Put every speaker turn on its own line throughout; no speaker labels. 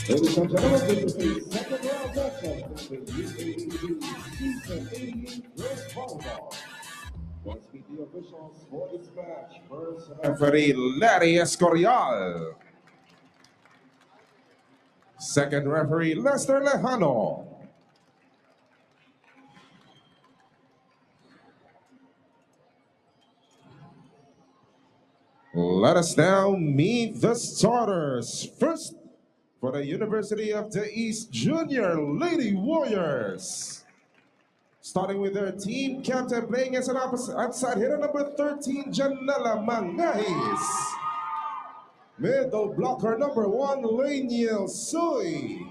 Ladies and gentlemen, this is the second round action of the UPIS S88 Girls Volleyball. Let's meet the officials for this match. First, referee Larry Escorial. Second referee Lester Lejano. Let us now meet the starters. First, for the University of the East Junior Lady Warriors. Starting with their team captain playing as an outside hitter, number 13, Janela Mangahis. Middle blocker, number 1, Laniel Sui.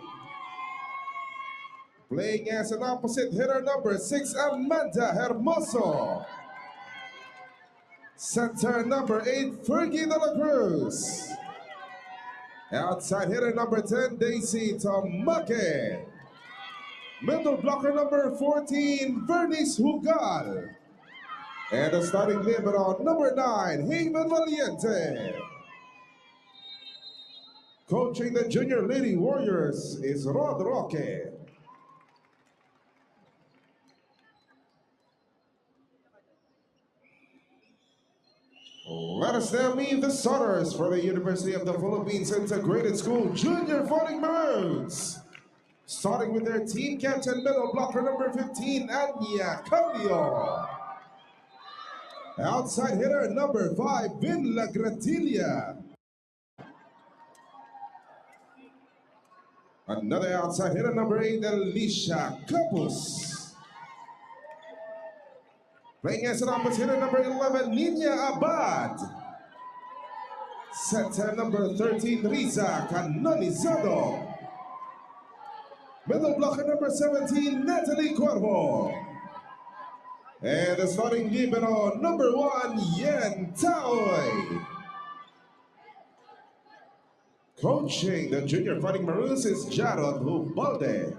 Playing as an opposite hitter, number 6, Amanda Hermoso. Center, number 8, Fergie de la Cruz. Outside hitter, number 10, Daisy Tomake. Middle blocker, number 14, Vernice Hugal. And the starting libero, number 9, Haven Valiente. Coaching the Junior Lady Warriors is Rod Roque. Let us now meet the starters for the University of the Philippines Integrated School Junior Fighting Maroons. Starting with their team captain, middle blocker number 15, Anya Calio. Outside hitter number 5, Vin Lagratilla. Another outside hitter number 8, Alicia Capus. Playing as an opposite hitter number 11, Nina Abad. Center number 13, Riza Canonizado. Middle blocker number 17, Natalie Cuervo. And the starting libero, number 1, Yen Taoy. Coaching the Junior Fighting Maroons is Jarod Hubalde.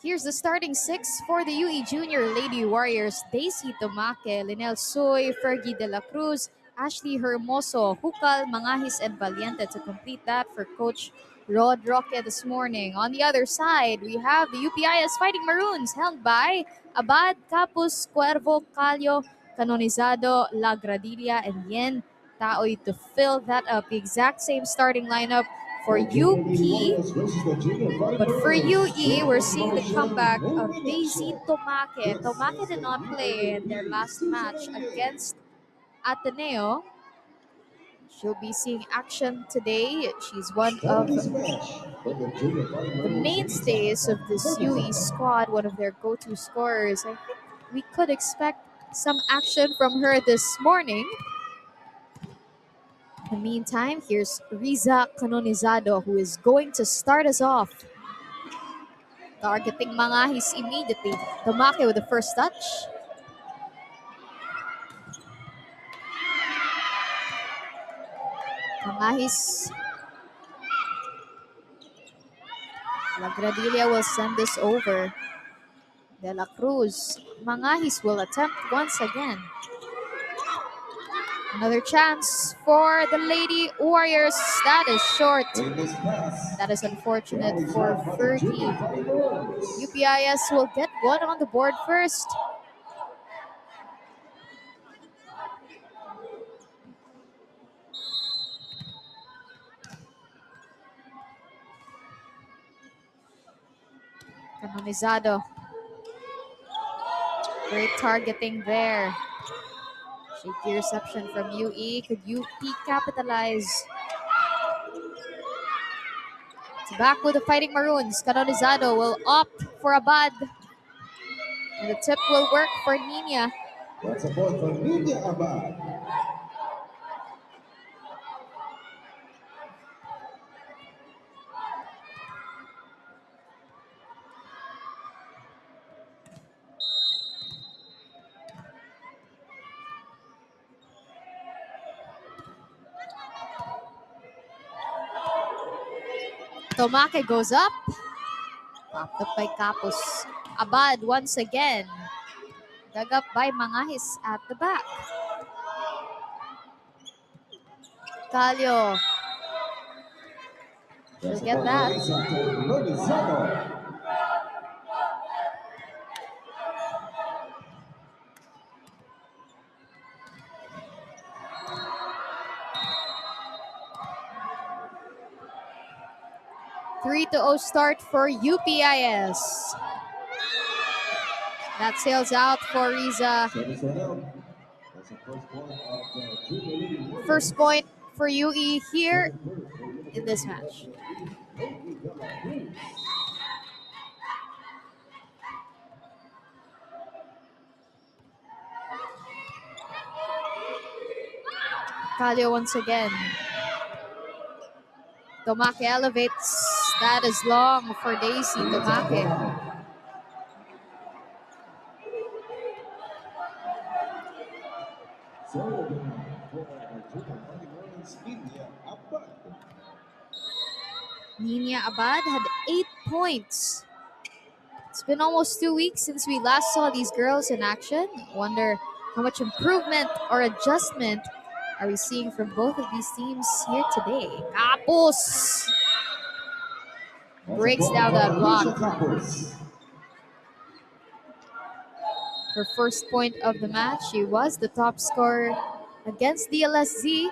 Here's the starting 6 for the UE Junior Lady Warriors. Daisy Tomake, Linel Soy, Fergie de la Cruz, Ashley Hermoso, Hukal, Mangahis, and Valiente to complete that for Coach Rod Roque this morning. On the other side, we have the UPIS Fighting Maroons held by Abad, Capus, Cuervo, Calio, Canonizado, La Gradilla, and Yen Taoy to fill that up. The exact same starting lineup for UP, but for UE, we're seeing the comeback of Daisy Tomake. Tomake did not play in their last match against Ateneo. She'll be seeing action today. She's one of the mainstays of this UE squad, one of their go-to scorers. I think we could expect some action from her this morning. In the meantime, here's Riza Canonizado, who is going to start us off. Targeting Mangahis immediately. Tomake with the first touch. Mangahis. La Gradilla will send this over. De la Cruz. Mangahis will attempt once again. Another chance for the Lady Warriors. That is short. That is unfortunate for Fergie. UPIS will get one on the board first. Canonizado. Great targeting there. Shaky reception from UE. Could UP capitalize? It's back with the Fighting Maroons. Canonizado will opt for Abad. And the tip will work for Nina.
That's a point for Nina Abad.
Tomake goes up. Popped up by Capus. Abad once again. Dug up by Mangahis at the back. Calio. She'll get that. 3-0 start for UPIS. That sails out for Riza. First point for UE here in this match. Calio once again. Tomake elevates. That is long for Daisy Tomake. Nina Abad had 8 points. It's been almost 2 weeks since we last saw these girls in action. Wonder how much improvement or adjustment are we seeing from both of these teams here today. Kapos breaks down that block. Her first point of the match, she was the top scorer against the LSZ.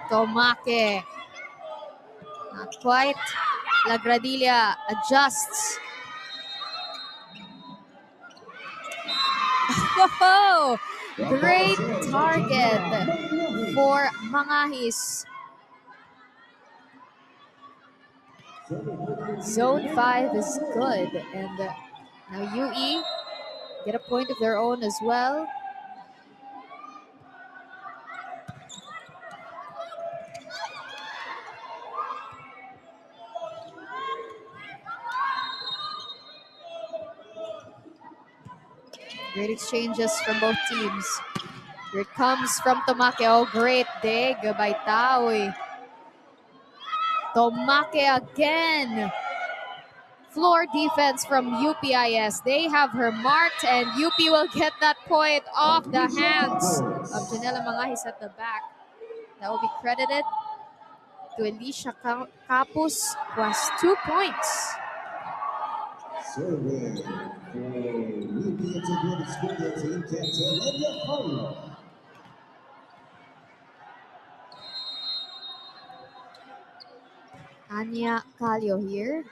Tomake. Not quite. Lagradilla adjusts. Oh, great target for Mangahis. Zone 5 is good. And now UE get a point of their own as well. Great exchanges from both teams. Here it comes from Tomake. Oh, great dig by Taoy. Tomake again. Floor defense from UPIS. They have her marked, and UP will get that point off the hands of Janela Mangahis at the back. That will be credited to Alicia Capus, who has 2 points.
Serving for UP Integrated School Team Captain Anya Carlo.
Anya Calio here.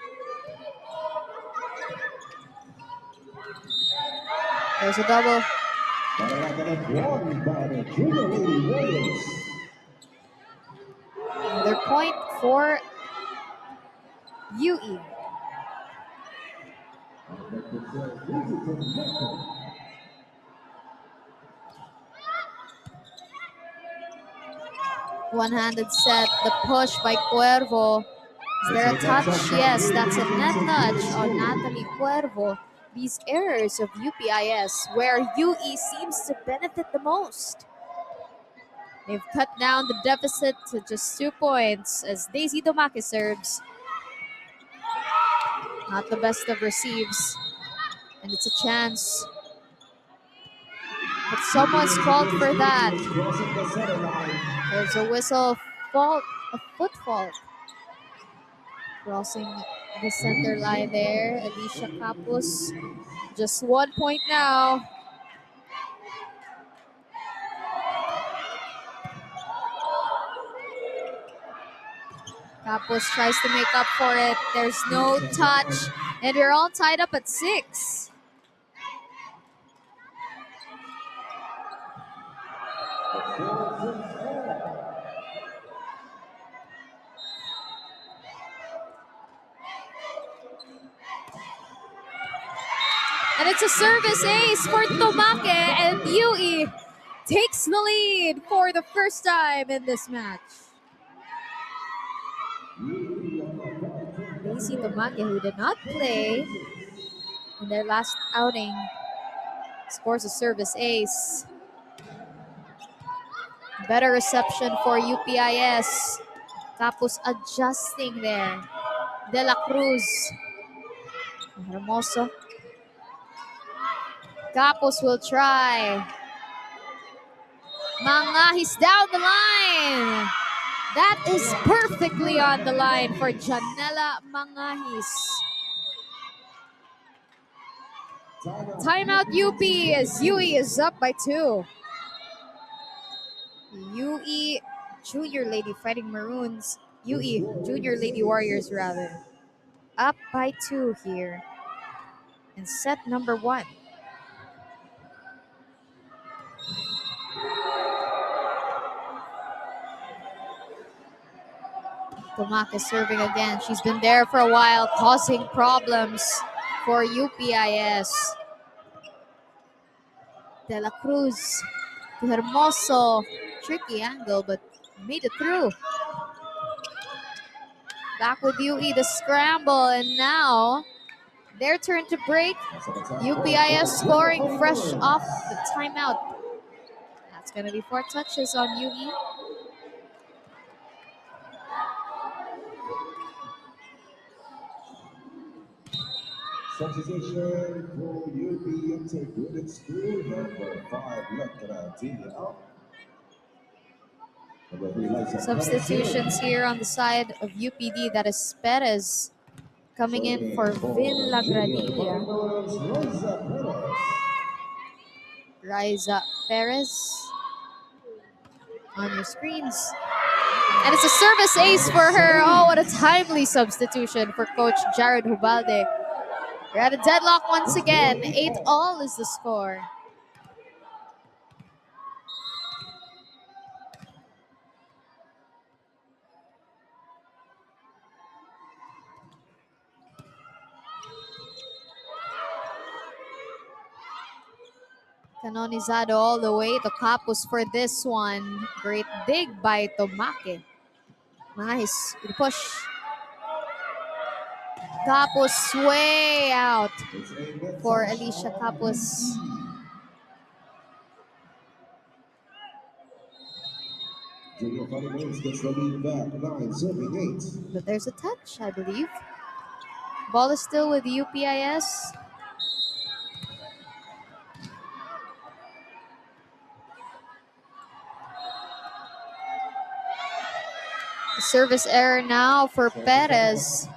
There's a double. Another point for UE. One-handed set, the push by Cuervo. Is there a touch? Yes, that's a net touch on Natalie Cuervo. These errors of UPIS, where UE seems to benefit the most. They've cut down the deficit to just 2 points as Daisy Tomake serves. Not the best of receives. And it's a chance. But someone's called for that. There's a whistle fault, a foot fault. Crossing the center line there, Alicia Capus. Just 1 point now. Capus tries to make up for it. There's no touch. And we're all tied up at 6. And it's a service ace for Tomake, and UE takes the lead for the first time in this match. Daisy Tomake, who did not play in their last outing, scores a service ace. Better reception for UPIS. Capos adjusting there. De La Cruz. Hermoso. Capos will try. Mangahis down the line. That is perfectly on the line for Janela Mangahis. Timeout UP as UE is up by 2. UE Junior Lady Fighting Maroons. UE Junior Lady Warriors rather. Up by 2 here in set number 1. Tomak is serving again. She's been there for a while, causing problems for UPIS. De La Cruz to Hermoso. Tricky angle, but made it through. Back with UE, the scramble, and now their turn to break. UPIS scoring fresh off the timeout. That's going to be 4 touches on UE.
Substitution for UP Integrated School, number 5, Lakaratina out.
Substitutions here on the side of UPD. That is Perez coming in for Villa Granilla. Riza Perez on your screens. And it's a service ace for her. Oh, what a timely substitution for Coach Jared Hubalde. We're at a deadlock once again. 8-all is the score. Canonizado all the way to Capos for this one. Great dig by Tomake. Nice. Good push. Capos way out for Alicia Capos. But there's a touch, I believe. Ball is still with UPIS. Service error now for Perez.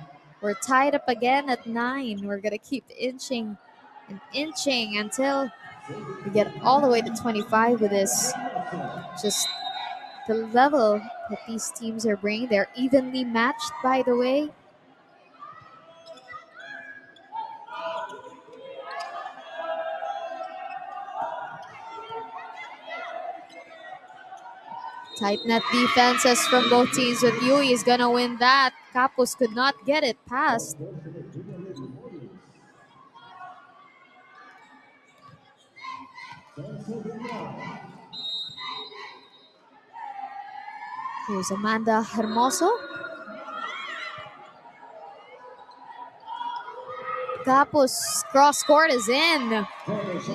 We're tied up again at 9. We're going to keep inching and inching until we get all the way to 25 with this. Just the level that these teams are bringing. They're evenly matched, by the way. Tight net defenses from both teams, but Yui is going to win that. Capos could not get it past. Here's Amanda Hermoso. Capos cross court is in.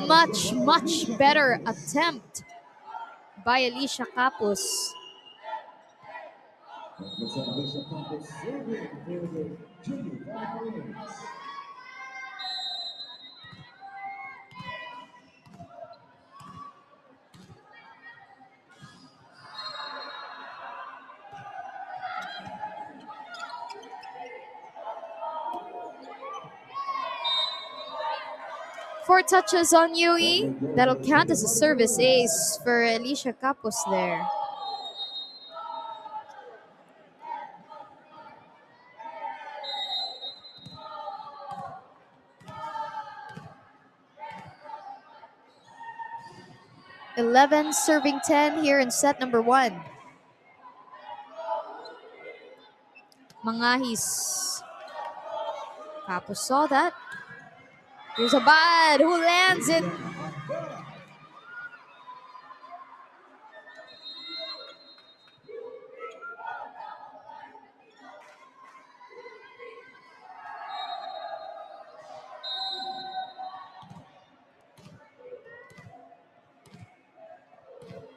Much, much better attempt by Alicia Capos. Four touches on Yui. That'll count as a service ace for Alicia Capos there. (11 serving 10 here in set number 1. Mangahis. Capos saw that. Here's Abad who lands it.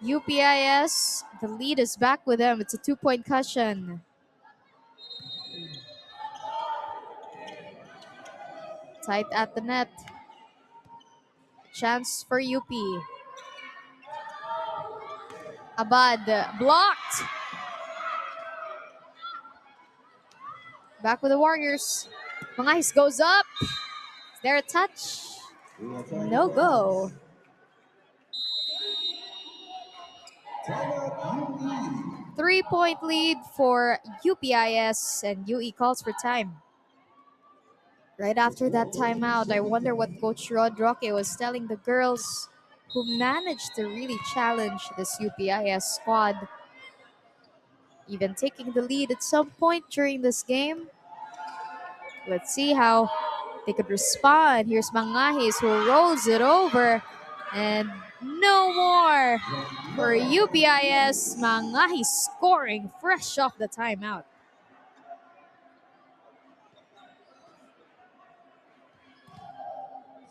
UPIS, the lead is back with them. It's a 2-point cushion. Tight at the net. Chance for UP. Abad blocked. Back with the Warriors. Mangahis goes up. Is there a touch? No go.
Timeout, UE.
3-point lead for UPIS, and UE calls for time. Right after that timeout, I wonder what Coach Rod Roque was telling the girls who managed to really challenge this UPIS squad. Even taking the lead at some point during this game. Let's see how they could respond. Here's Mangahis who rolls it over. And no more for UPIS. Mangahis scoring fresh off the timeout.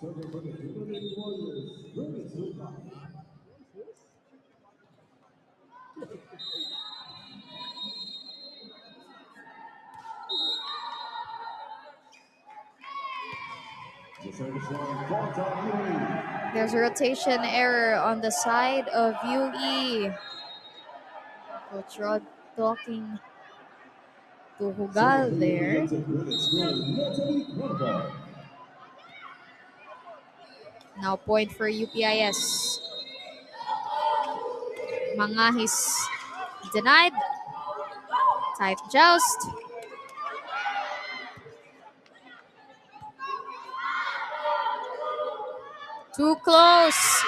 Serving for the Lady Warriors, Ruby Zupa. The service line, Volleyball.
There's a rotation error on the side of UE. Coach Rod talking to Hugal there. Now point for UPIS. Mangahis denied. Tight joust. Too close.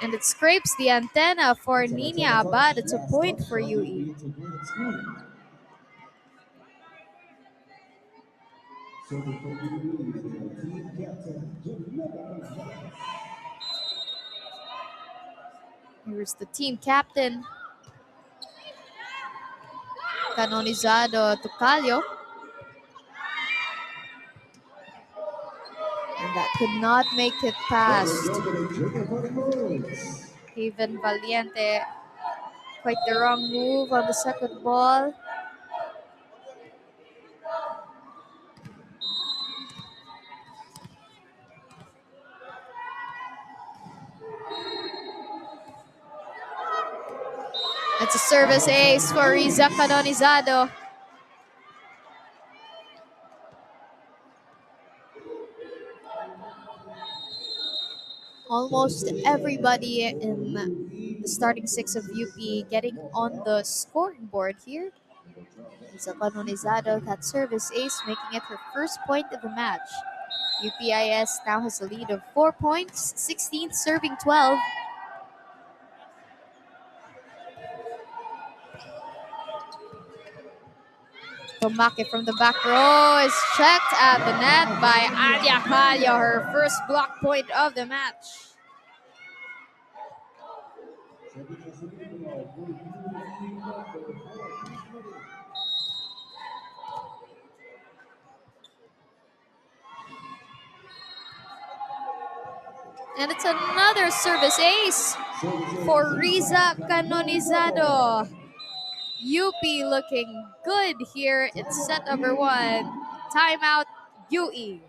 And it scrapes the antenna for Nina Abad. It's a point for UE. Here's the team captain, Canonizado Tucalio. And that could not make it past. Even Valiente, quite the wrong move on the second ball. It's a service ace for Riza Canonizado. Almost everybody in the starting six of UP getting on the scoring board here. Riza Canonizado, that service ace, making it her first point of the match. UPIS now has a lead of 4 points, 16th serving 12. Tomake from the back row is checked at the net by Alia Callo, her first block point of the match. And it's another service ace for Riza Canonizado. UP looking good here. It's set number 1. Timeout, UE.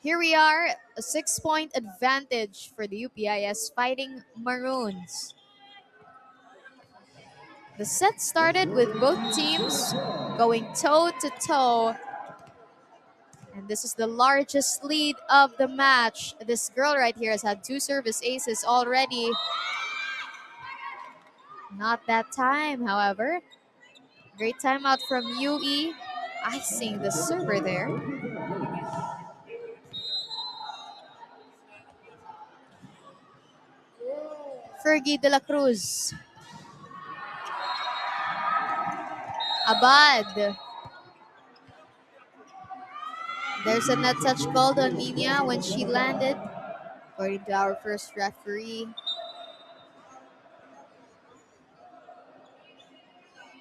Here we are, a 6-point advantage for the UPIS Fighting Maroons. The set started with both teams going toe-to-toe. And this is the largest lead of the match. This girl right here has had 2 service aces already. Not that time, however. Great timeout from UE. Icing the server there. Fergie de la Cruz. Abad. There's a net touch called on Nina when she landed, according to our first referee.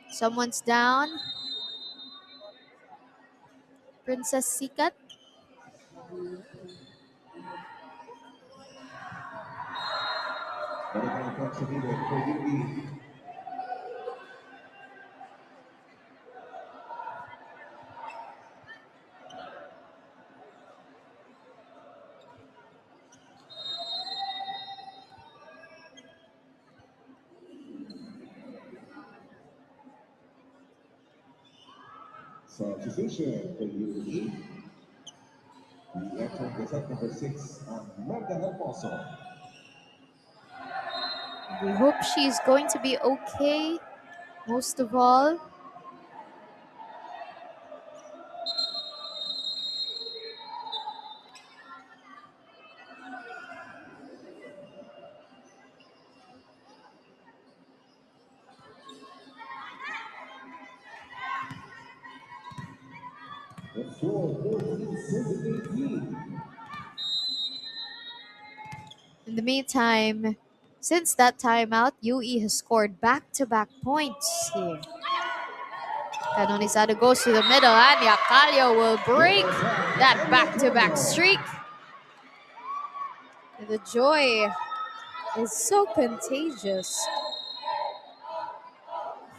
Someone's down. Princess Sikat.
Volleyball points are needed for UP. Substitution for UP. The entering the set number 6 on Amanda Hermoso.
We hope she's going to be okay, most of all.
The score 14-18.
In the meantime, since that timeout, UE has scored back-to-back points here. Canonizado goes to the middle, and Yakalio will break that back-to-back streak. The joy is so contagious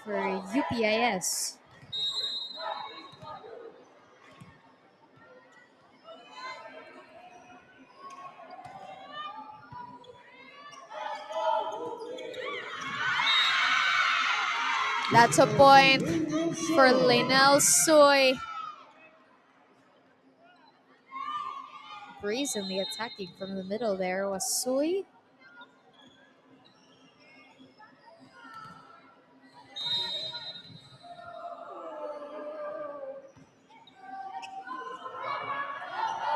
for UPIS. That's a point for Linnell Soy. Brazenly attacking from the middle there was Soy.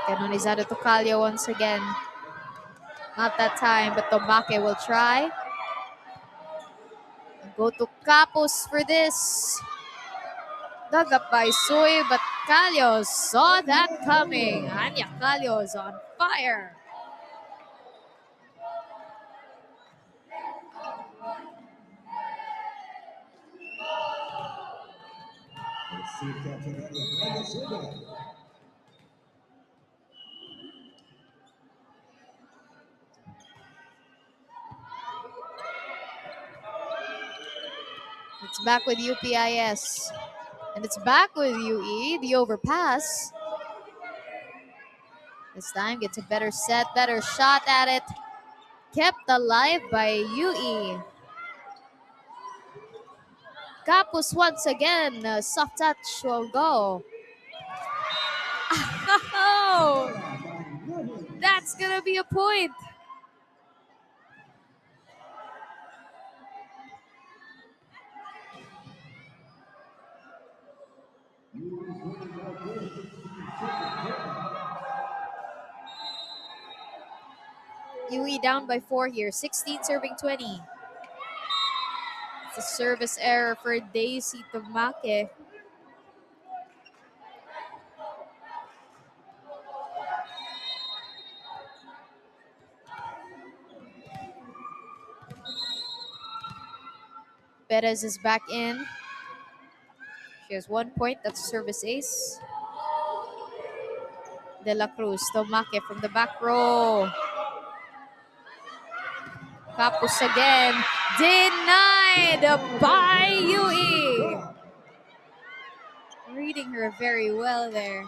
Canonizado to Calio once again. Not that time, but Tomake will try. Go to Capos for this. Dug up by Soy, but Calio saw that coming. Anya Calio is on fire.
Let's see Captain Anya.
It's back with UPIS. And it's back with UE, the overpass. This time gets a better set, better shot at it. Kept alive by UE. Capos once again. Soft touch will go. Oh, that's gonna be a point. UE down by 4 here. 16 serving 20. It's a service error for Daisy Tomake. Perez is back in. She has 1 point. That's a service ace. De La Cruz, Tomake from the back row. Capos again. Denied by UE. Reading her very well there.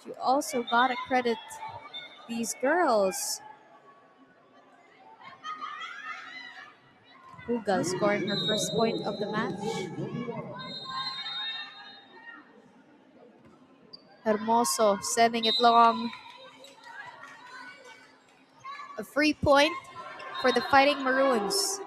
You also gotta credit these girls. Hugal scoring her first point of the match. Hermoso sending it long. A free point for the Fighting Maroons.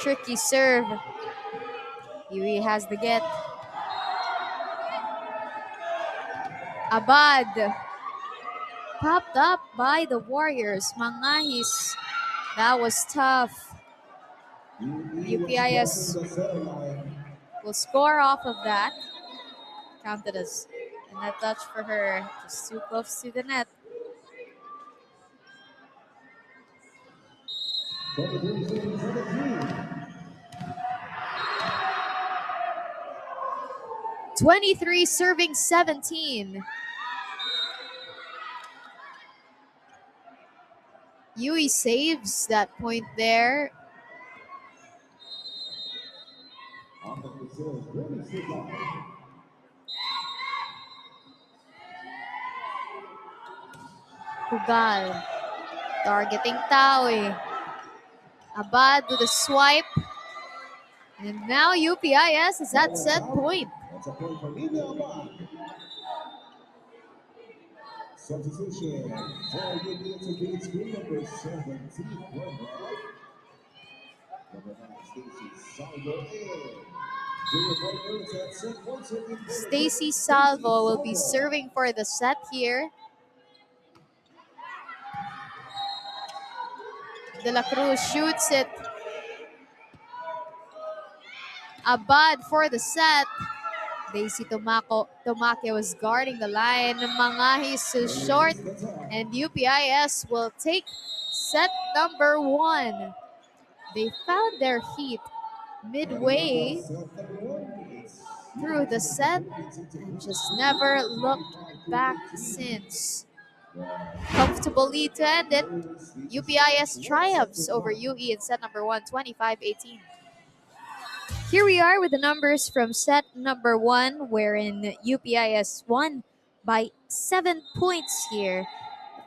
Tricky serve. UE has the get. Abad. Popped up by the Warriors. Mangahis. That was tough. UPIS will score off of that. Counted as a net touch for her. Just too close to the net. 23 serving 17. Yui saves that point there. Hugal targeting Taoy. Abad with a swipe. And now UPIS is at set point.
That's a point for Lilia Abad. Substitution for UPIS against screen number 17. Number 9, Stacy Salvo in.
Stacy Salvo will be serving for the set here. De La Cruz shoots it. Abad for the set. Daisy Tomake was guarding the line. Mangahis is short. And UPIS will take set number 1. They found their heat midway through the set and just never looked back since. Comfortable lead to end it. UPIS triumphs over UE in set number 1, 25-18. Here we are with the numbers from set number 1, wherein UPIS won by 7 points here.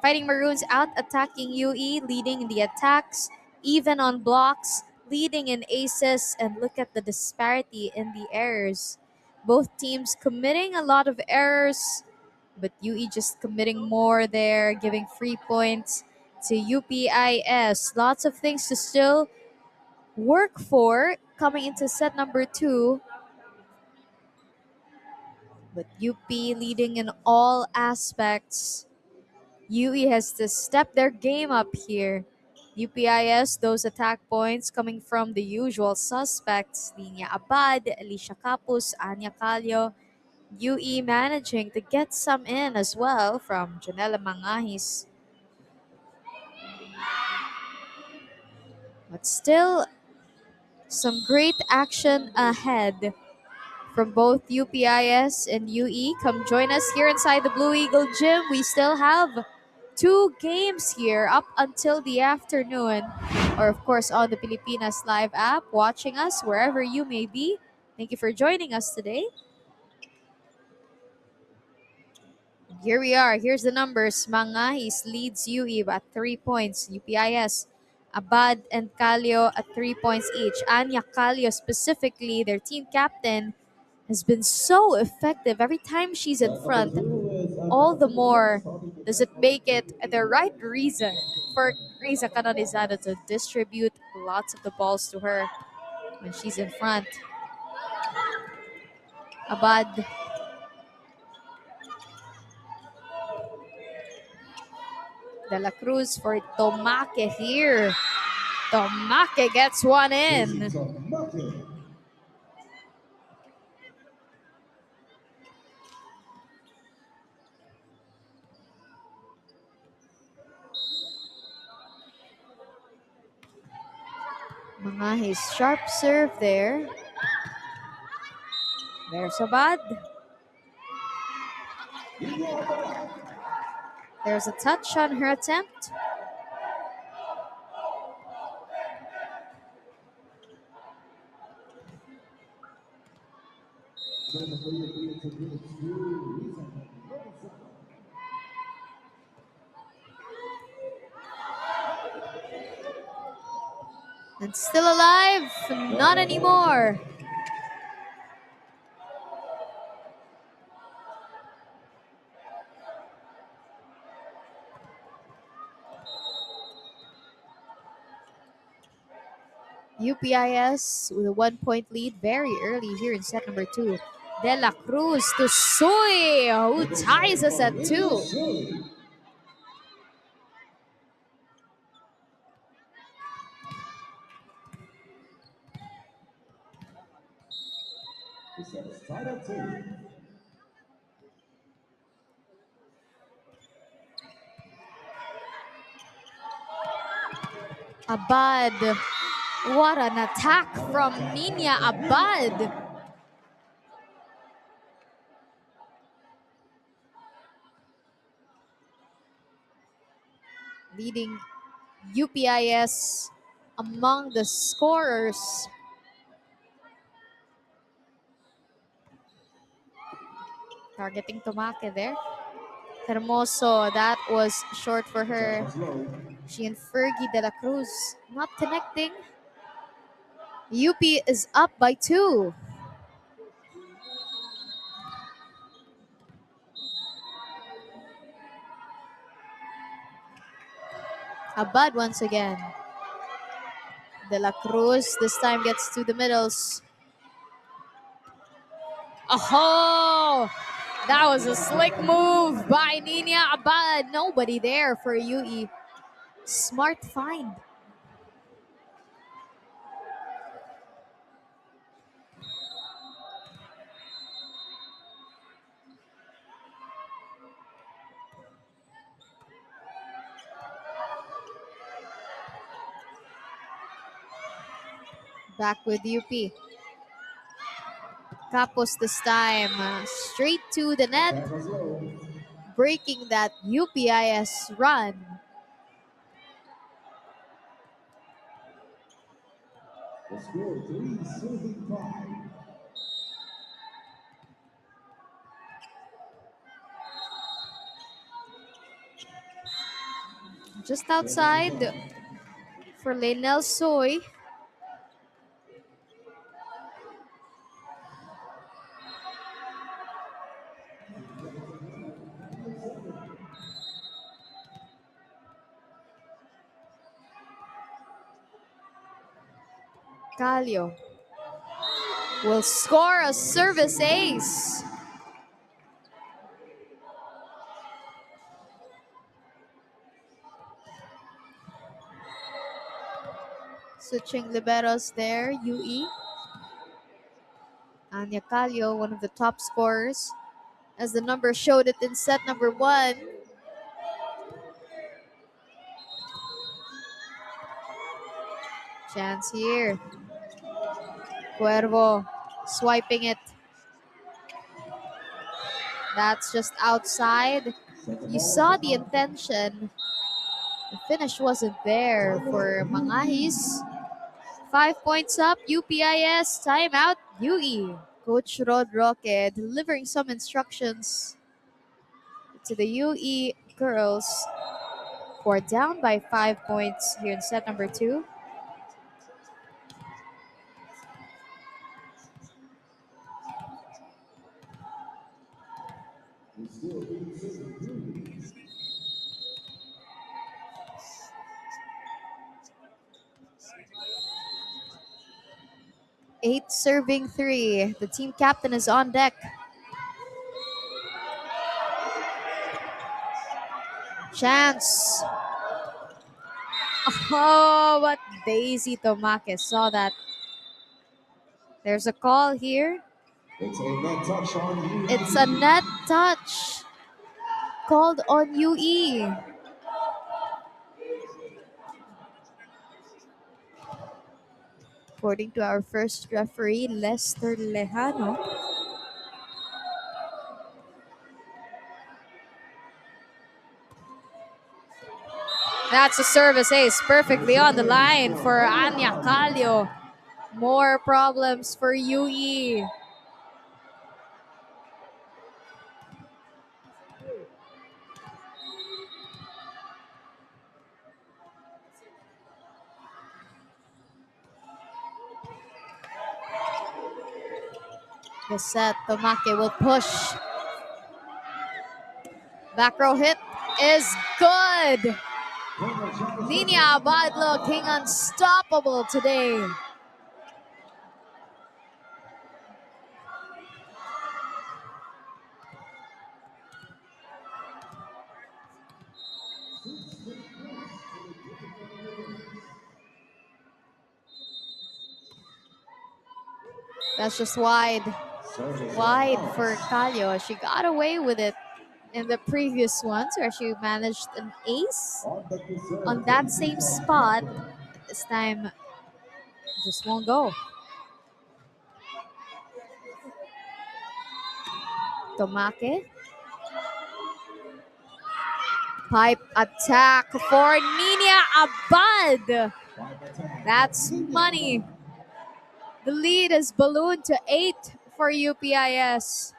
Fighting Maroons out attacking UE, leading in the attacks, even on blocks, leading in aces, and look at the disparity in the errors. Both teams committing a lot of errors, but UE just committing more there, giving free points to UPIS. Lots of things to still work for coming into set number 2. But UP leading in all aspects. UE has to step their game up here. UPIS, those attack points coming from the usual suspects, Linya Abad, Alicia Capus, Anya Calio. UE managing to get some in as well from Janela Mangahis. But still, some great action ahead from both UPIS and UE. Come join us here inside the Blue Eagle Gym. We still have 2 games here up until the afternoon. Or of course on the Pilipinas Live app, watching us wherever you may be. Thank you for joining us today. Here we are. Here's the numbers. Mangahis leads UE at 3 points. UPIS, Abad and Calio at 3 points each. Anya Calio specifically, their team captain, has been so effective every time she's in front. All the more does it make it the right reason for Risa Canonizado to distribute lots of the balls to her when she's in front. Abad. De La Cruz for Tomake here. Tomake gets one in. His sharp serve there. There's Abad. There's a touch on her attempt. And still alive? Not anymore. UPIS with a 1-point lead very early here in set number 2. De La Cruz to Soy, who ties us at 2. Abad. What an attack from Nina Abad. Leading UPIS among the scorers. Targeting Tomake there. Hermoso, that was short for her. She and Fergie de la Cruz not connecting. UP is up by 2. Abad once again. De la Cruz this time gets to the middles. Oh, that was a slick move by Nina Abad. Nobody there for UE. Smart find. Back with UP. Capos this time. Straight to the net. Breaking that UPIS run.
The score 3-5.
Just outside for Lenel Soy. Calio will score a service ace. Switching liberos there, UE. Anya Calio, one of the top scorers, as the number showed it in set number 1. Chance here. Cuervo swiping it. That's just outside. You saw the intention. The finish wasn't there for Mangahis. 5 points up, UPIS, timeout, UE. Coach Rod Roque delivering some instructions to the UE girls who are down by 5 points here in set number 2. Eight serving 3. The team captain is on deck. Chance. Oh, but Daisy Tomake saw that. There's a call here.
It's a net touch on you.
It's a net touch called on UE. According to our first referee, Lester Lejano. That's a service ace, perfectly on the line for Anya Calio. More problems for UE. The set, Tomake will push. Back row hit is good. Nina Abad looking unstoppable today. That's just wide. Wide for Calio. She got away with it in the previous ones where she managed an ace on that same spot. This time, just won't go. Tomake. Pipe attack for Nina Abad. That's money. The lead is ballooned to 8 for UPIS.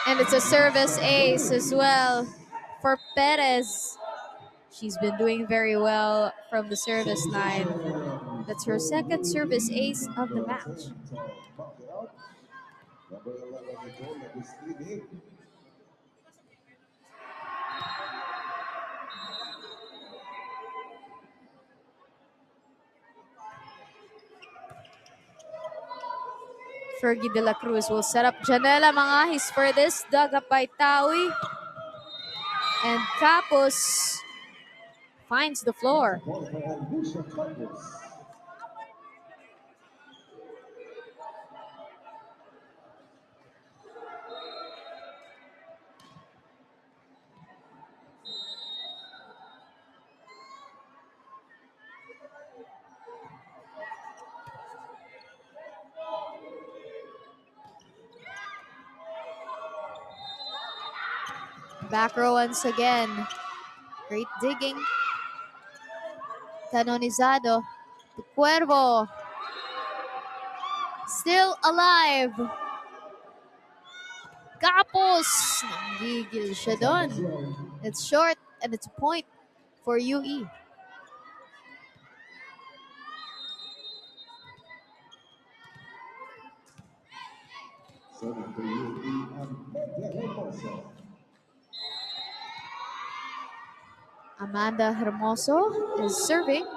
And it's a service ace as well for Perez. She's been doing very well from the service line. That's her second service ace of the match. Fergie de la Cruz will set up Janela Mangahis for this. Dug up by Tawi. And Capos finds the floor. Back row once again. Great digging. Canonizado. The Cuervo. Still alive. Capos. Nanggigil siya doon. It's short and it's a point for UE. Amanda Hermoso is serving.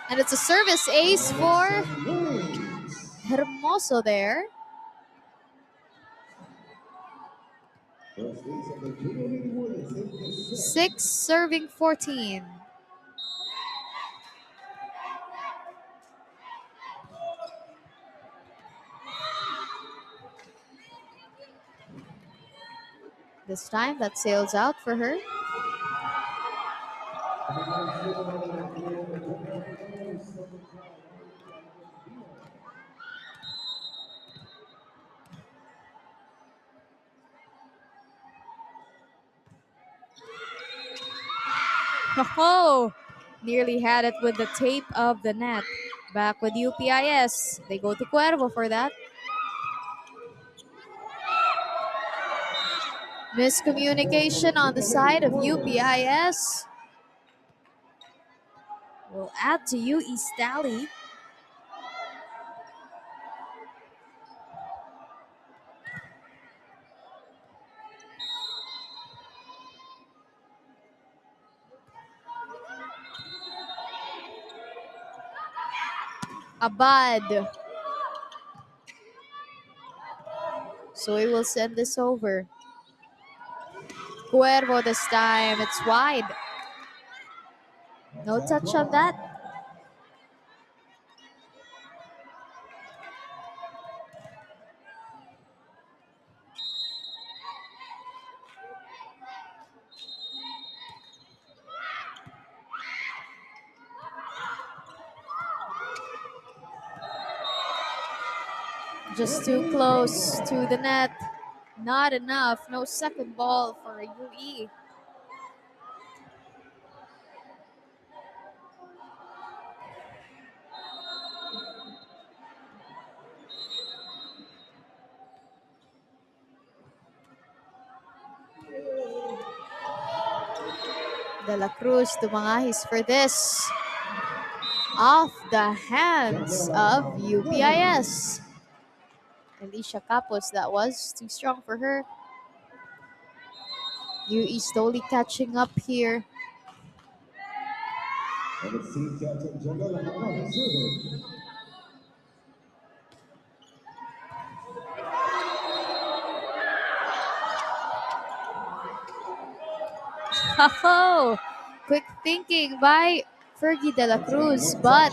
And it's a service ace for Hermoso there. Six serving 14. This time that sails out for her. Oh, nearly had it with the tape of the net. Back with UPIS. They go to Cuervo for that. Miscommunication on the side of UPIS. Will add to UE's tally. Abad. So he will send this over. Cuervo this time. It's wide. No touch on that. Just too close to the net. Not enough. No second ball for UE. De la Cruz Dumangahis for this. Off the hands of UPIS. Alicia Capos, that was too strong for her. UE slowly catching up here. Oh, quick thinking by Fergie de la Cruz, but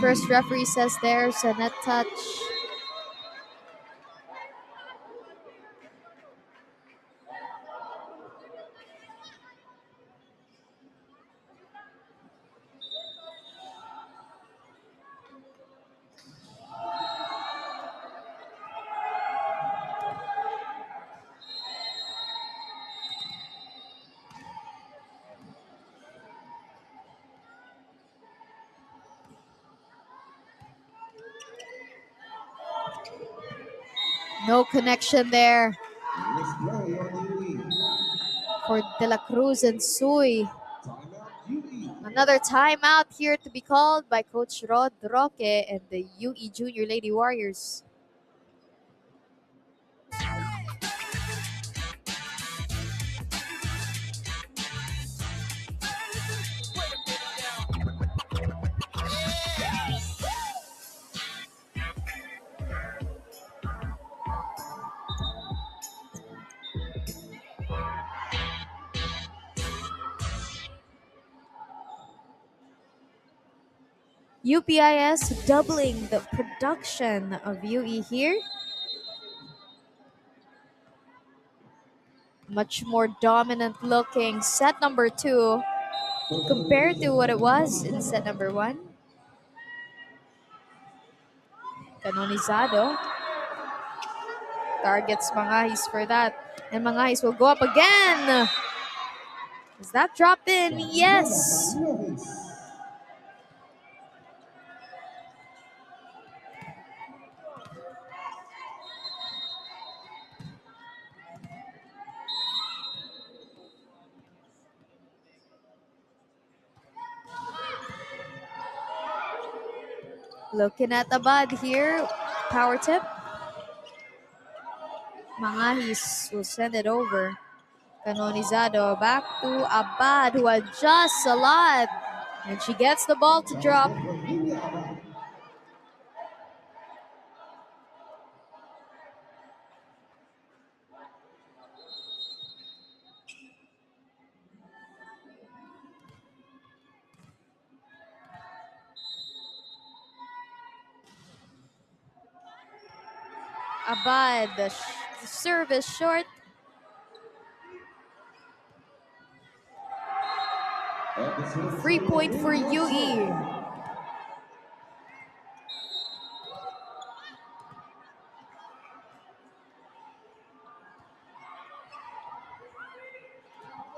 first referee says there's a net touch. No connection there for De La Cruz and Sui. Another timeout here to be called by Coach Rod Roque and the UE Junior Lady Warriors. UPIS doubling the production of UE here. Much more dominant looking set number 2 compared to what it was in set number 1. Canonizado targets Mangahis for that. And Mangahis will go up again. Is that dropped in? Yes. Looking at Abad here. Power tip. Mangahis will send it over. Canonizado back to Abad, who adjusts a lot. And she gets the ball to drop. Abad, the serve is short. Free point for UE.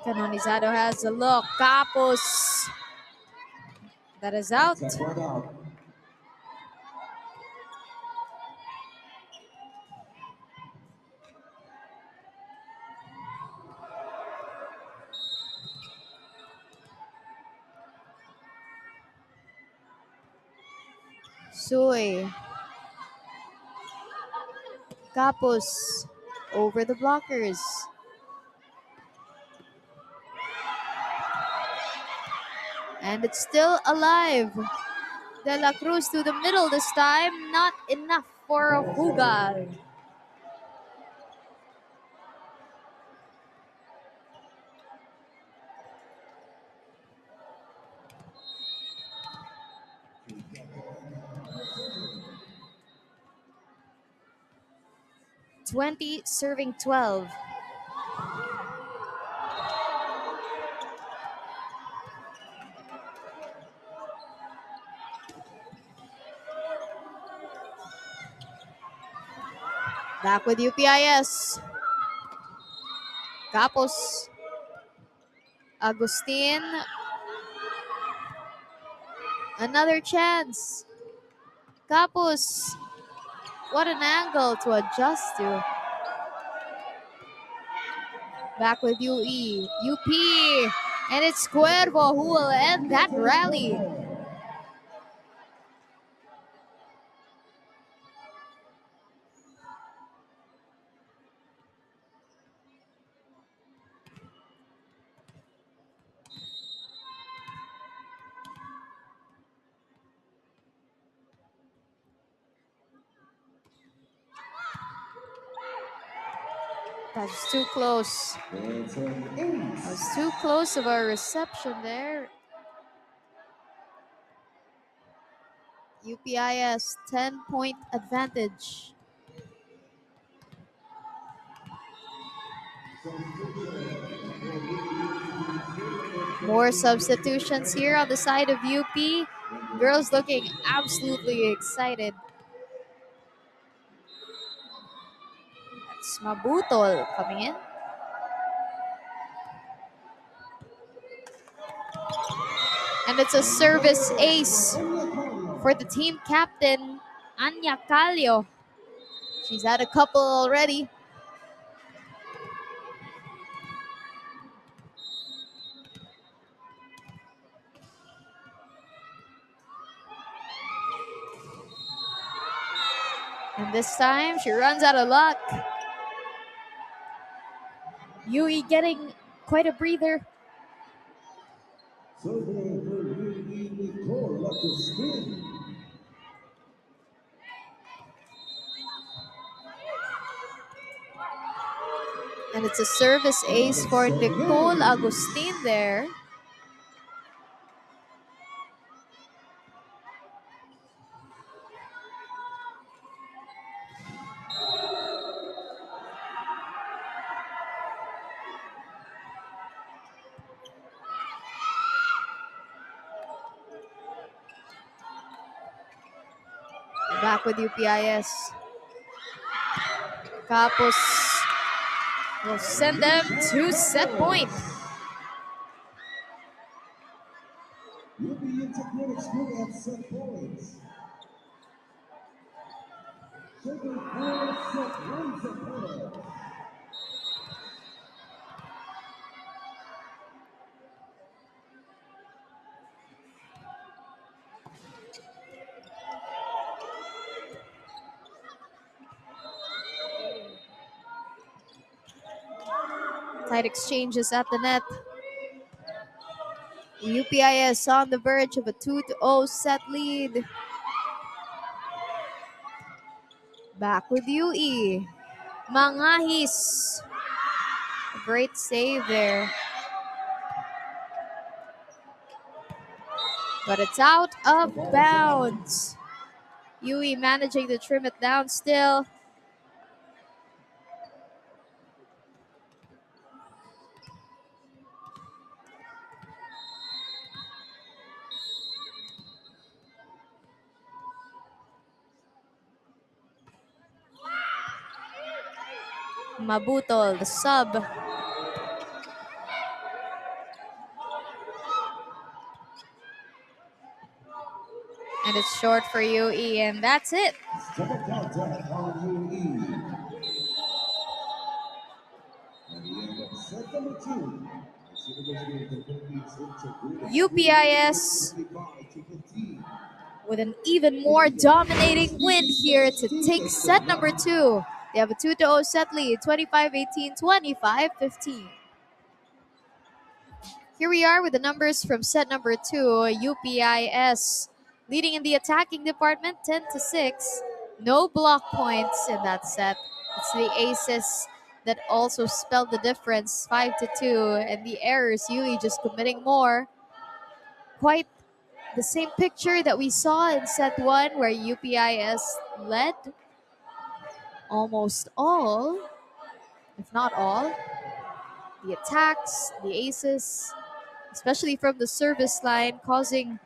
Canonizado has a look. Capos. That is out. Sui. Capos over the blockers. And it's still alive. De La Cruz to the middle this time. Not enough for Hugal. (20 serving 12). Back with UPIS. Capos. Agustin. Another chance. Capos. What an angle to adjust to. Back with UE. UP. And it's Cuervo who will end that rally. That's too close. That was too close of a reception there. UPIS 10-point advantage. More substitutions here on the side of UP. Girls looking absolutely excited. That's Mabutol coming in. And it's a service ace for the team captain, Anya Calio. She's had a couple already. And this time, she runs out of luck. Yui getting quite a breather. And it's a service ace for Nicole Agustin there. Back with UPIS. Capos will send them to set point. Tight exchanges at the net. UPIS on the verge of a 2-0 set lead. Back with UE. Mangahis. A great save there. But it's out of bounds. UE managing to trim it down still. Mabutol, the sub. And it's short for UE, and that's it. UPIS with an even more dominating win here to take set number 2. They have a 2-0 set lead, 25-18, 25-15. Here we are with the numbers from set number 2. UPIS leading in the attacking department, 10-6. No block points in that set. It's the aces that also spelled the difference, 5-2, and the errors, UE just committing more. Quite the same picture that we saw in set 1, where UPIS led almost all, if not all, the attacks, the aces, especially from the service line, causing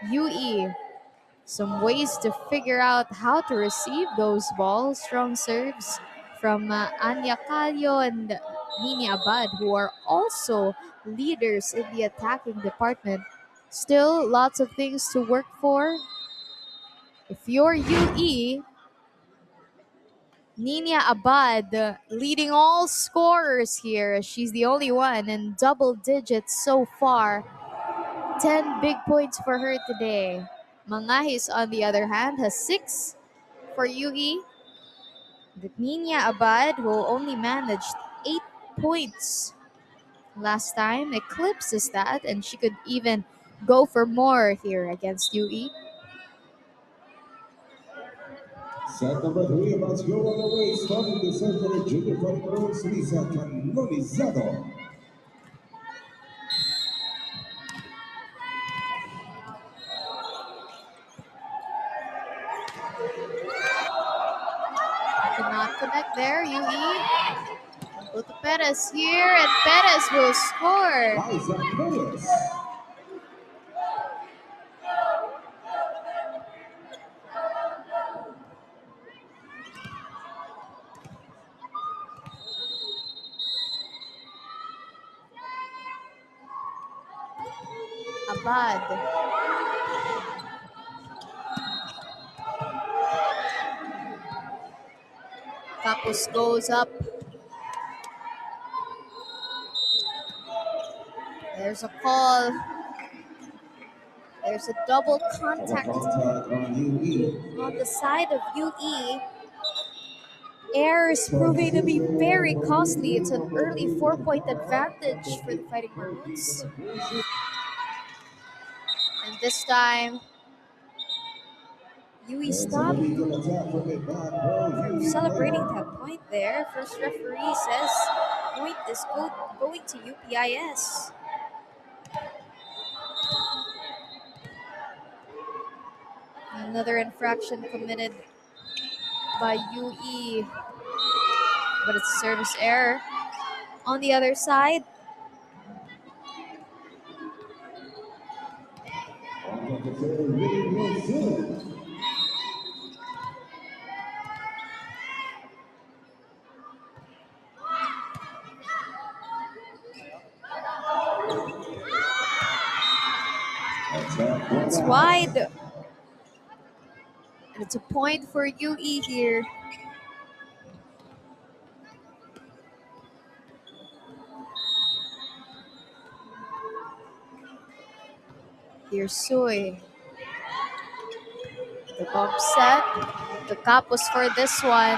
UE some ways to figure out how to receive those balls. Strong serves from Anya Calio and Nini Abad, who are also leaders in the attacking department. Still, lots of things to work for. If you're UE, Nina Abad leading all scorers here. She's the only one in double digits so far. 10 big points for her today. Mangahis, on the other hand, has 6 for UE. The Nina Abad, who only managed 8 points last time, eclipses that, and she could even go for more here against UE.
Set number 3 about to go on the way, starting the set for the junior volleyball, Lisa Canonizado.
Cannot connect there, UE. Go to Perez here, and Perez will score.
Liza Perez.
Abad. Tapos goes up. There's a call. There's a double contact
on UE.
on the side of UE. Air is proving to be very costly. It's an early 4-point advantage for the Fighting Maroons. And this time, UE stopped celebrating that point there. First referee says point is going to UPIS. Another infraction committed by UE, but it's a service error. On the other side, it's wide. And it's a point for UE here. Here's Sui. The bump set. The Capos for this one.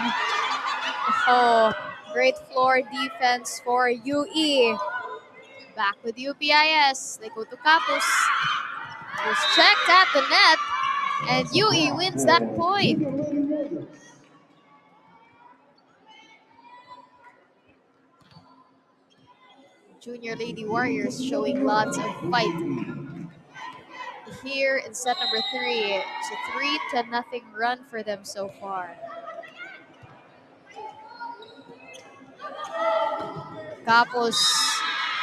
Oh, great floor defense for UE. Back with UPIS. They go to Capos. Was checked at the net. And UE wins that point. Junior Lady Warriors showing lots of fight here in set number 3. It's a 3-0 run for them so far. Capos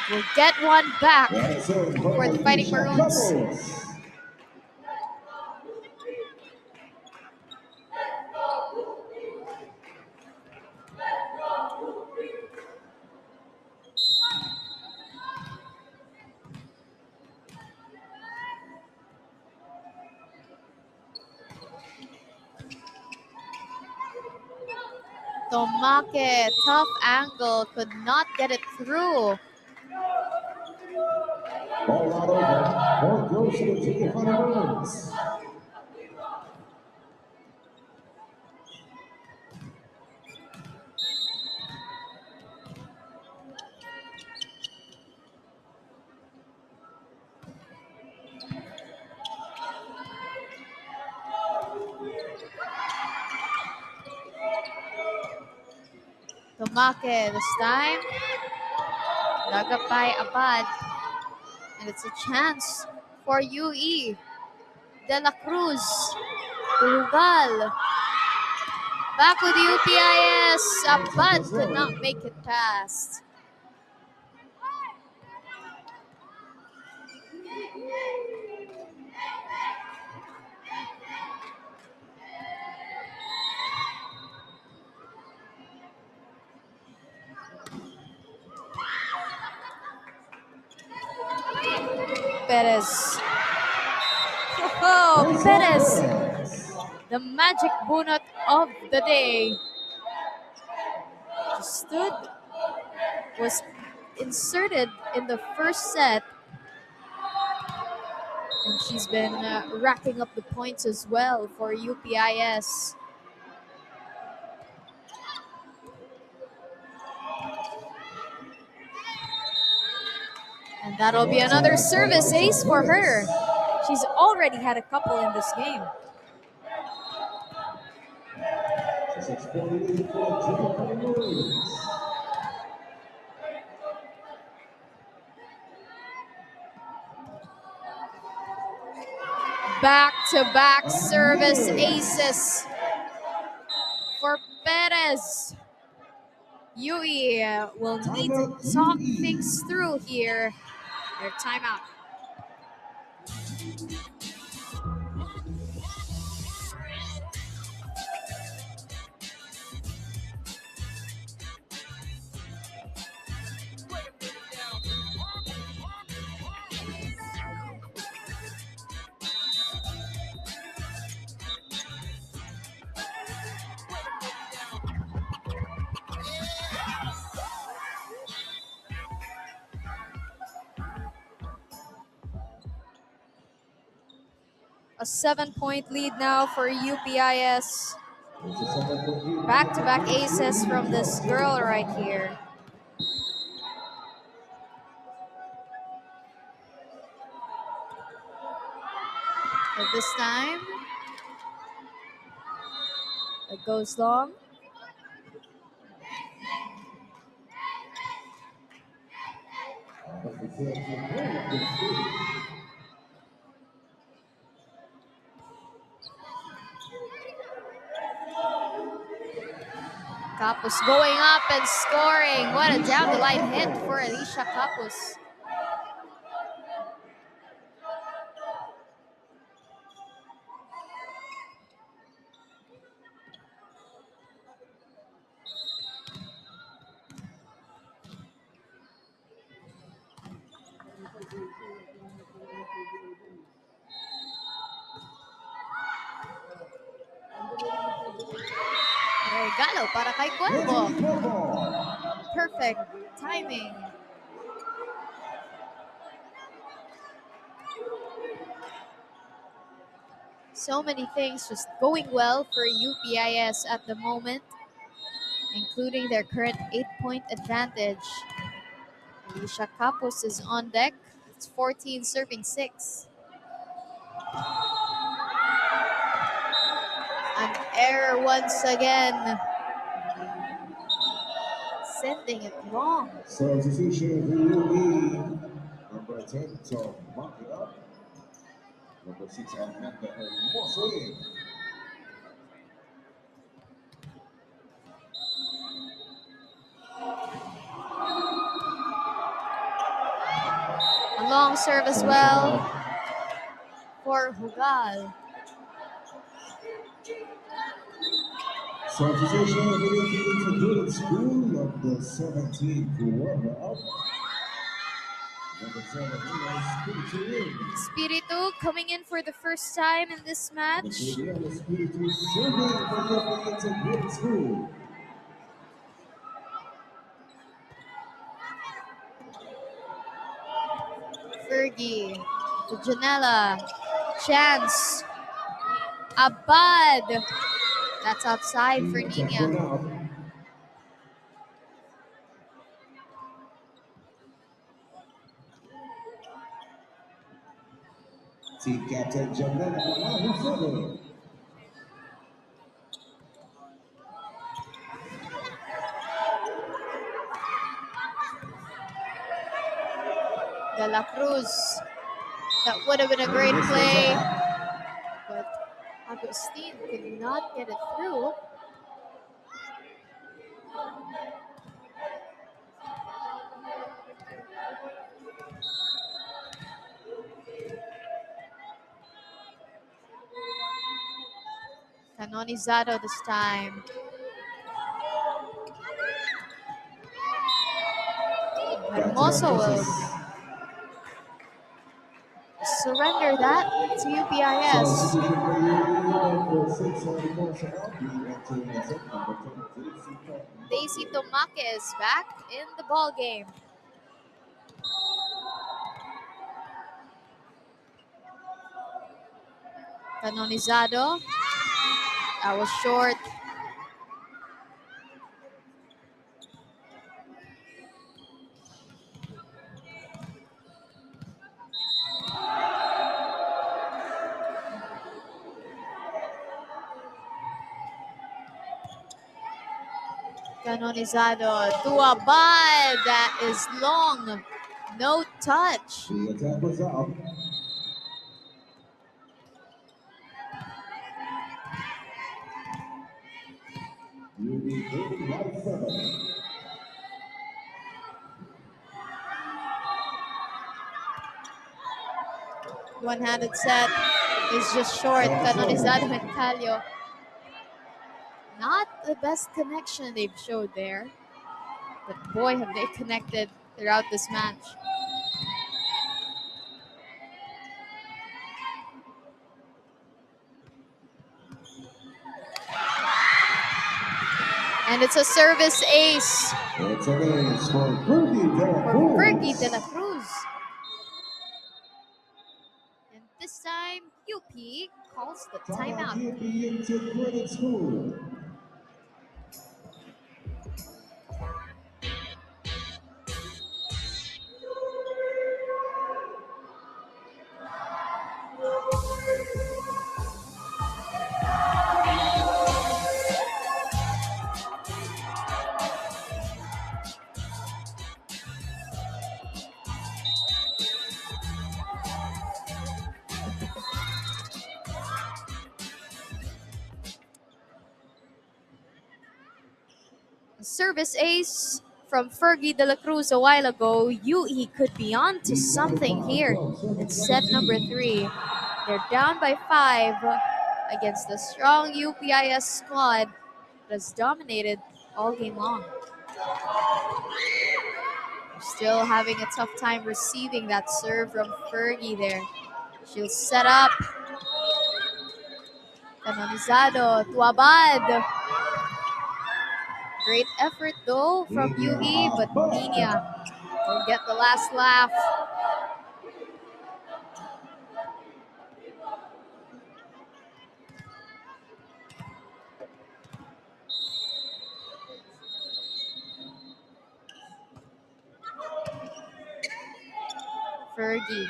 will get one back for the Fighting Maroons. Tomake, tough angle, could not get it through.
Ball not over. Point goes to the Junior Fighting Maroons.
Tomake this time. Dug up by Abad. And it's a chance for UE. De La Cruz. Turugal. Back with UPIS. Abad could not make it past. Perez. Oh, Perez. The magic bunot of the day. Just stood, was inserted in the first set. And she's been racking up the points as well for UPIS. And that'll be another service ace for her. She's already had a couple in this game. Back-to-back service aces for Perez. UE will need to talk things through here. Their timeout. A 7-point lead now for UPIS. Back-to-back aces from this girl right here. But this time, it goes long. Capus going up and scoring. What a down-the-line hit for Alicia Capus. Regalo para kay Cuervo. Perfect timing. So many things just going well for UPIS at the moment, including their current 8-point advantage. Alicia Capus is on deck. It's 14 serving 6. An error once again. Sending it long.
Substitution for UE. Number 10, to mark it up. Number 6, Amanda Hermoso.
A long serve as well for Hugal.
Substitution for the Integrated School. Number 17, whoever up. Number 7, Espiritu.
Espiritu coming in for the first time in this match.
Espiritu serving for the Integrated School.
Fergie to Janela. Chance. Abad. That's outside for Nina.
Team captain Janela.
De La Cruz. That would have been a great play, but Agustin could not get it through. Canonizado this time. Hermoso will surrender that to UPIS. Daisy Tomake is back in the ball game. Canonizado. That was short. Canonizado to Abad. That is long. No touch.
The attack was up.
One-handed set is just short. Canonizado and Calio. Not the best connection they've showed there. But boy, have they connected throughout this match. And it's a service ace.
It's an ace for Fergie
De La Cruz. And this time, UP calls the timeout.
UP into credit school.
Service ace from Fergie De La Cruz a while ago. UE could be on to something here in set number 3. They're down by 5 against the strong UPIS squad that has dominated all game long. They're still having a tough time receiving that serve from Fergie there. She'll set up. Canonizado to Abad. Great effort though from UE, but Nina will get the last laugh. Fergie.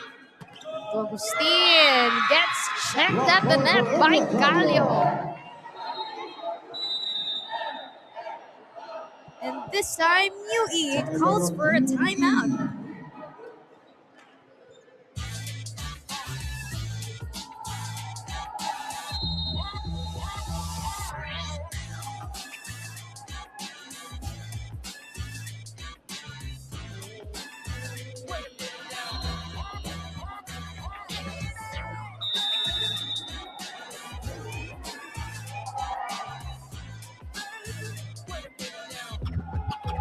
Agustin gets checked at the net by Calio. And this time, UE calls for a timeout.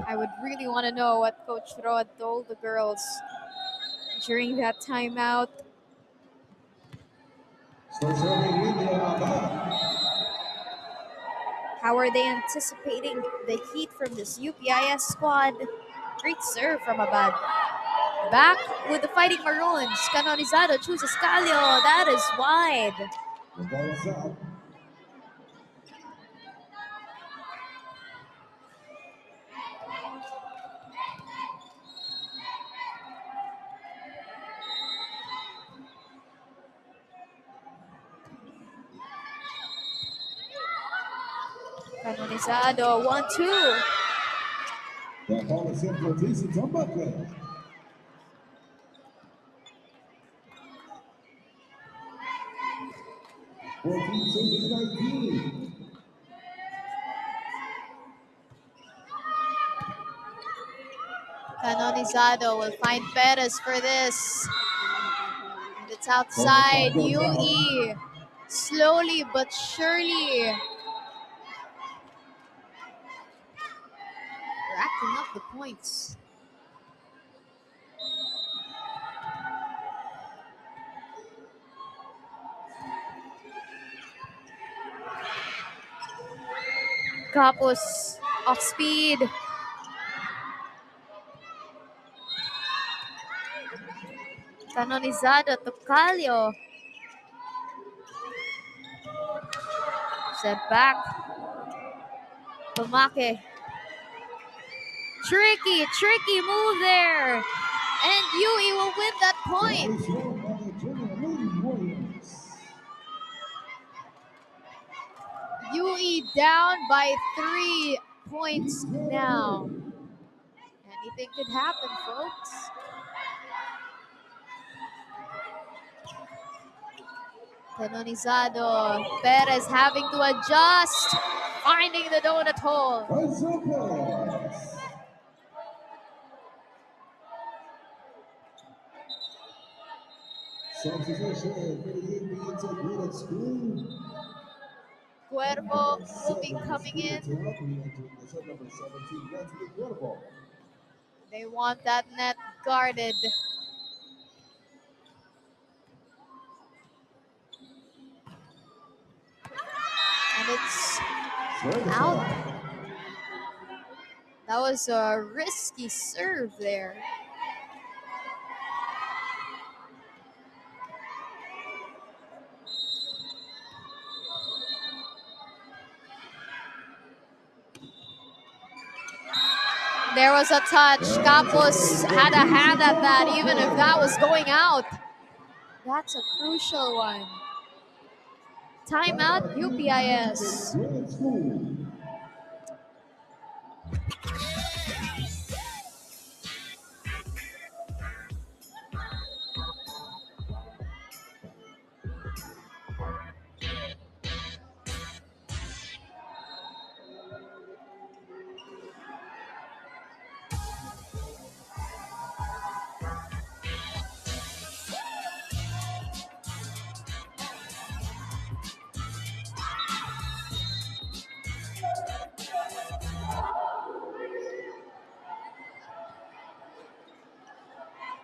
I would really want to know what Coach Rod told the girls during that timeout. How are they anticipating the heat from this UPIS squad? Great serve from Abad. Back with the Fighting Maroons. Canonizado chooses Calio. That is wide. Canonizado, 1-2.
The ball is in for DC Tumbaka.
Canonizado will find Perez for this. And it's outside. UE slowly but surely racking up the points. Capos off speed. Canonizado to Calio. Set back. Pumake. Tricky move there. And UE will win that point. UE down by 3 points now. Anything could happen, folks. Canonizado. Perez having to adjust. finding the donut hole.
Substitution for the integrated school.
Cuervo will be coming in.
Number 17, Natalie Cuervo.
They want that net guarded. And it's out. That was a risky serve there. There was a touch. Capos had a hand at that, even if that was going out. That's a crucial one. Timeout, UPIS.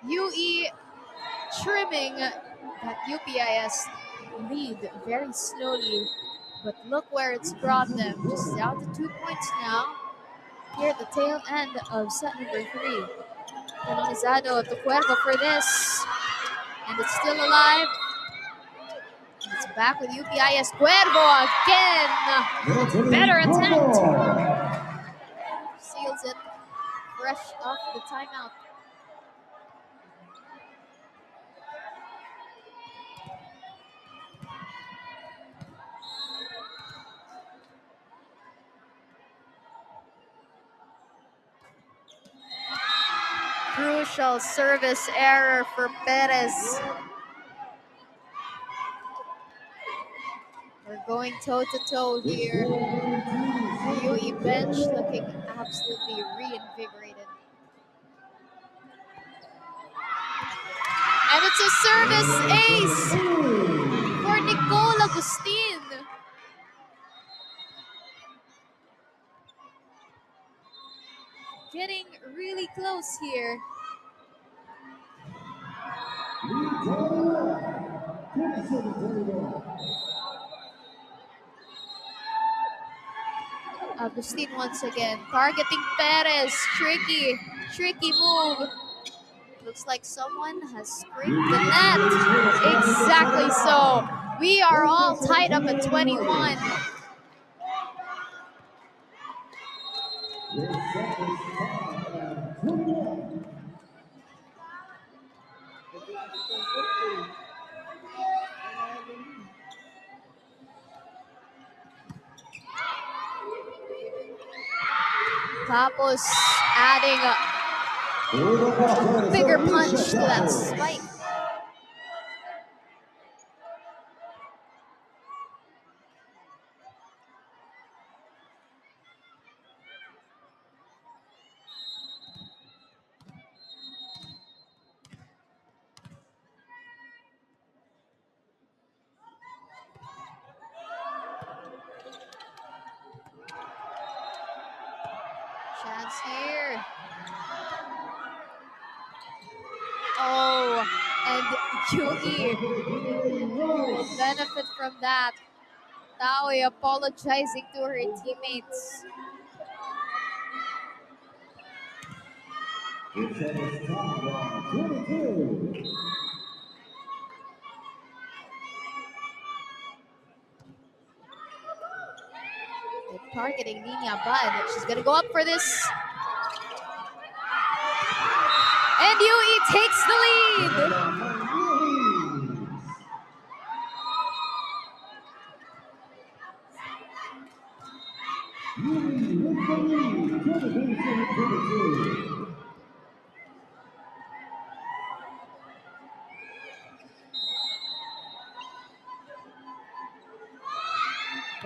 UE trimming that UPIS lead very slowly, but look where it's brought them. Just down to 2 points now. Here at the tail end of set number 3. Canonizado to Cuervo for this. And it's still alive. It's back with UPIS. Cuervo again. Better attempt. Seals it fresh off the timeout. Crucial service error for Perez. We're going toe-to-toe here. The UE bench looking absolutely reinvigorated. And it's a service ace for Nicole Agustin. Getting really close here. Agustin once again targeting Perez. Tricky move. Looks like someone has scraped the net. Exactly so. We are all tied up at 21. Capos adding a bigger punch to that spike. Chance here. Oh, and UE will benefit from that. Taoy apologizing to her teammates. They're targeting Nina Bud. She's gonna go up for this. And UE takes the lead.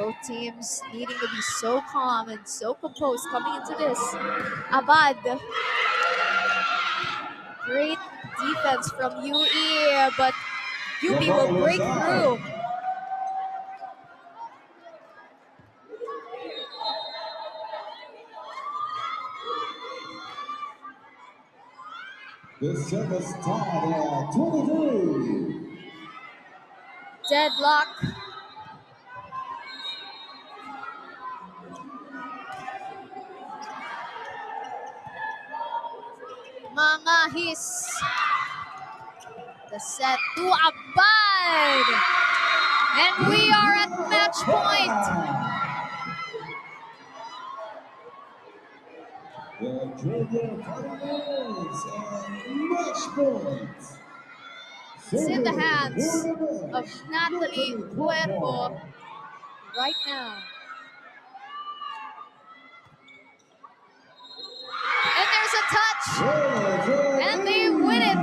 Both teams needing to be so calm and so composed coming into this. Abad. Great defense from UE, but UP will break through.
The set is tied at 23.
Deadlock. Mangahis. The set to Abad. And we are at match point.
The junior finals and match point.
It's in the hands of Natalie Cuervo right now. And there's a touch. And they win it.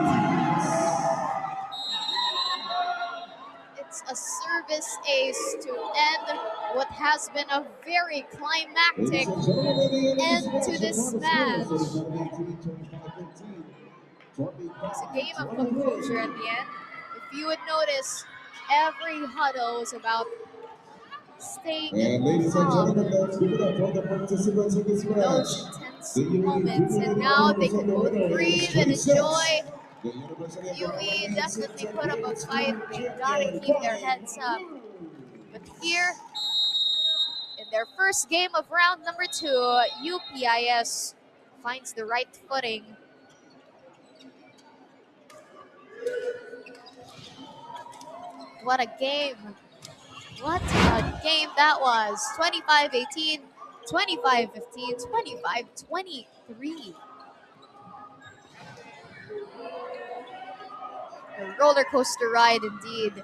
It's a service ace to end what has been a very climactic end to this match. It's a game of composure at the end. If you would notice, every huddle was about staying calm.
Let's give it up for the participants in this match.
Those intense moments, and now they can both breathe and enjoy. UE definitely put up a fight. They gotta keep their heads up. But here, in their first game of round number 2, UPIS finds the right footing. What a game. What a game that was. 25-18, 25-15, 25-23. A roller coaster ride indeed.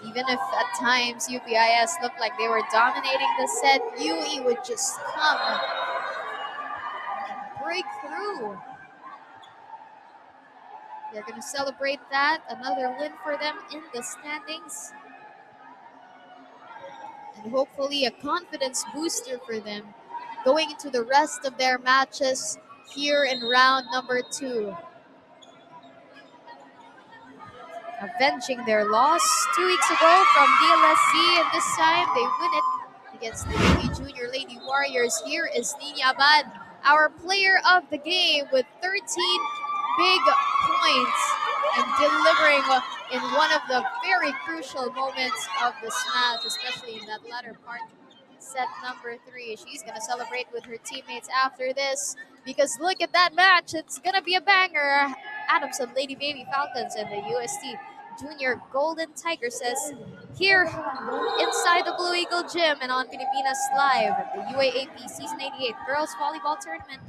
Even if at times UPIS looked like they were dominating the set, UE would just come and break through. They're going to celebrate that. Another win for them in the standings. And hopefully a confidence booster for them going into the rest of their matches here in round number 2. Avenging their loss 2 weeks ago from DLSC, and this time they win it against the UE Junior Lady Warriors. Here is Nina Abad, our player of the game, with 13 big points and delivering in one of the very crucial moments of this match, especially in that latter part, set number 3. She's going to celebrate with her teammates after this, because look at that match. It's going to be a banger. Adamson Lady Baby Falcons and the UST Junior Golden Tigresses here inside the Blue Eagle Gym and on Pilipinas Live, the UAAP Season 88 Girls Volleyball Tournament.